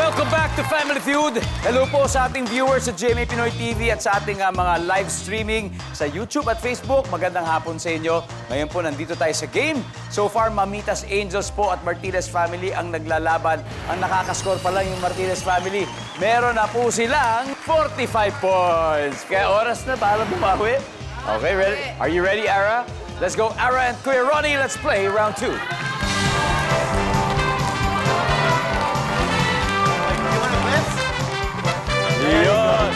Welcome back to Family Feud. Hello po sa ating viewers sa GMA Pinoy TV at sa ating mga live streaming sa YouTube at Facebook. Magandang hapon sa inyo. Ngayon po nandito tayo sa game. So far, Mamitas Angels po at Martinez Family ang naglalaban. Ang nakakascore pa lang yung Martinez Family. Meron na po silang 45 points. Kaya oras na para bumawi. Okay, ready? Are you ready, Ara? Let's go, Ara and Kuya Ronnie. Let's play round 2. Yun.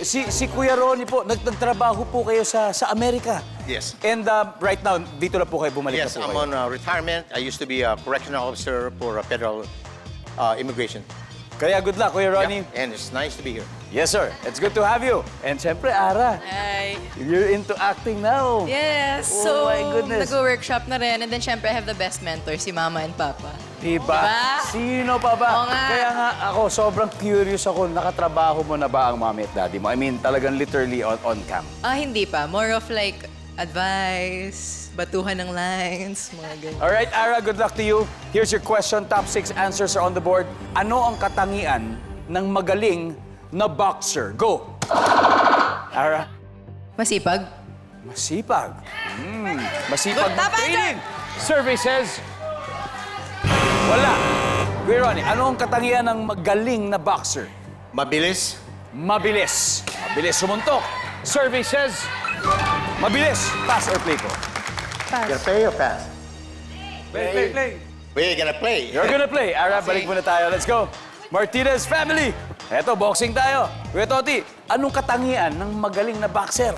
Si Kuya Ronnie po, nagtrabaho po kayo sa Amerika. Yes. And right now, dito na po kayo, bumalik Yes, na po I'm kayo. on retirement. I used to be a correctional officer for federal immigration. Kaya good luck, Kuya Ronnie. Yeah, and it's nice to be here. Yes, sir. It's good to have you. And siyempre, Ara, Hi. you're into acting now. Yes. Oh So, my goodness. nag-workshop na rin. And then, syempre, I have the best mentor, si Mama and Papa. Diba? Diba? Sino pa ba? Oo nga. Kaya nga ako, sobrang curious ako, nakatrabaho mo na ba ang mommy at daddy mo? I mean, talagang literally on cam. Hindi pa. More of like, advice, batuhan ng lines, mga ganyan. Alright, Ara, good luck to you. Here's your question. Top 6 answers are on the board. Ano ang katangian ng magaling na boxer? Go! Ara? Masipag. Masipag. Masipag Good, top mag-training. Survey says... Wala. Kuya Ronnie, ano ang katangian ng magaling na boxer? Mabilis. Mabilis. Mabilis sumuntok. Survey says... Mabilis. Pass or play ko? Gonna play or pass? Play. We're gonna play. You're gonna play. Ara, balik muna tayo. Let's go. Martinez Family. Eto, boxing tayo. Kuya Toti, anong katangian ng magaling na boxer?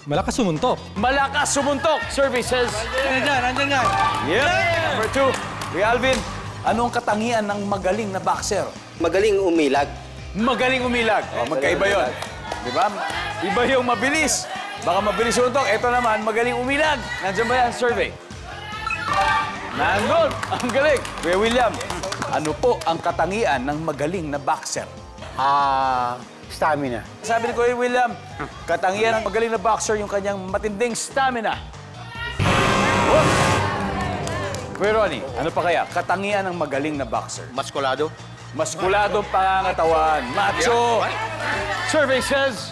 Malakas sumuntok. Malakas sumuntok. Survey says... Andyan nga. Yeah! Number 2. Kuya Alvin, anong katangian ng magaling na boxer? Magaling umilag. Magaling umilag. O, magkaiba yun. Di ba? Iba yung mabilis. Baka mabilis sumuntok. Ito naman, magaling umilag. Nandiyan ba yan? Survey. Nandun. Ang galing. Kuya William, ano po ang katangian ng magaling na boxer? Stamina. Sabi ni Kuya William, katangian ng magaling na boxer yung kanyang matinding stamina. Oh! Kuya Ronnie, ano pa kaya? Katangian ng magaling na boxer. Maskulado. Maskuladong pangangatawan. Macho. Survey says...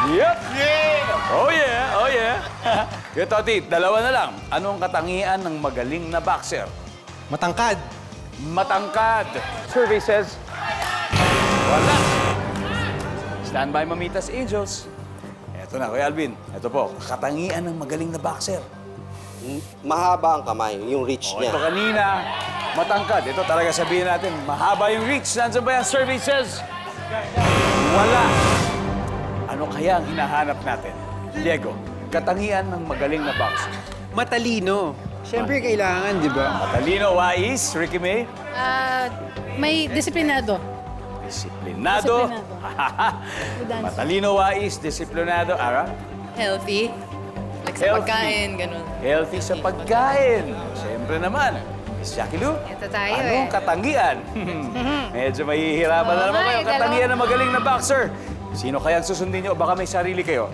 Yep. Oh yeah, oh yeah. Yung Toti, dalawa na lang. Anong katangian ng magaling na boxer? Matangkad. Matangkad. Survey says... Wala. Stand by, Mamitas Angels. Eto na, Kuya Alvin. Eto po, katangian ng magaling na boxer. Mahaba ang kamay, yung reach O, niya. ito kanina, matangkad. Ito talaga sabihin natin, mahaba yung reach. Nandiyan ba yan? Survey says... Wala. Ano kaya ang hinahanap natin? Diego, katangian ng magaling na boxer. Matalino. Siyempre kailangan, di ba? Matalino, wais, Ricky May. May disiplinado. Disiplinado. Matalino, wais, disiplinado. Ara? Healthy. Like sa Healthy. pagkain, ganun. Healthy sa pagkain. Siyempre naman. Miss Jackie Lou, Ito tayo anong katangian? Medyo mahihirapan na naman kayo. Katangian ng magaling na boxer. Sino kaya ang susundin nyo? Baka may sarili kayo.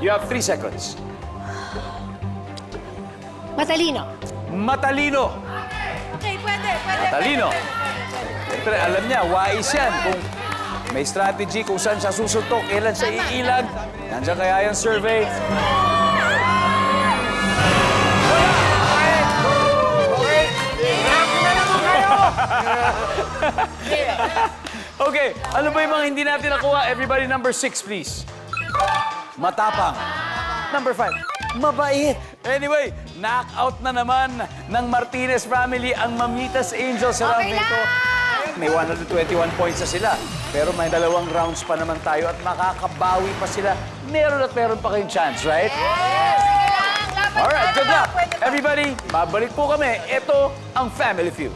You have 3 seconds. Matalino. Matalino. Okay, pwede. Matalino. Siyempre, alam niya, wais yan. Kung may strategy kung saan siya susuntok, kailan siya iilag. Nandiyan kaya yung survey. Okay, ano ba yung mga hindi natin nakuha? Everybody, number 6, please. Matapang. Number 5, mabait. Anyway, knockout na naman ng Martinez family ang Mamitas Angels sa round nito. May 121 points na sila. Pero may 2 rounds pa naman tayo at makakabawi pa sila. Meron at meron pa kayong chance, right? Alright, good luck. Everybody, babalik po kami. Ito ang Family Feud.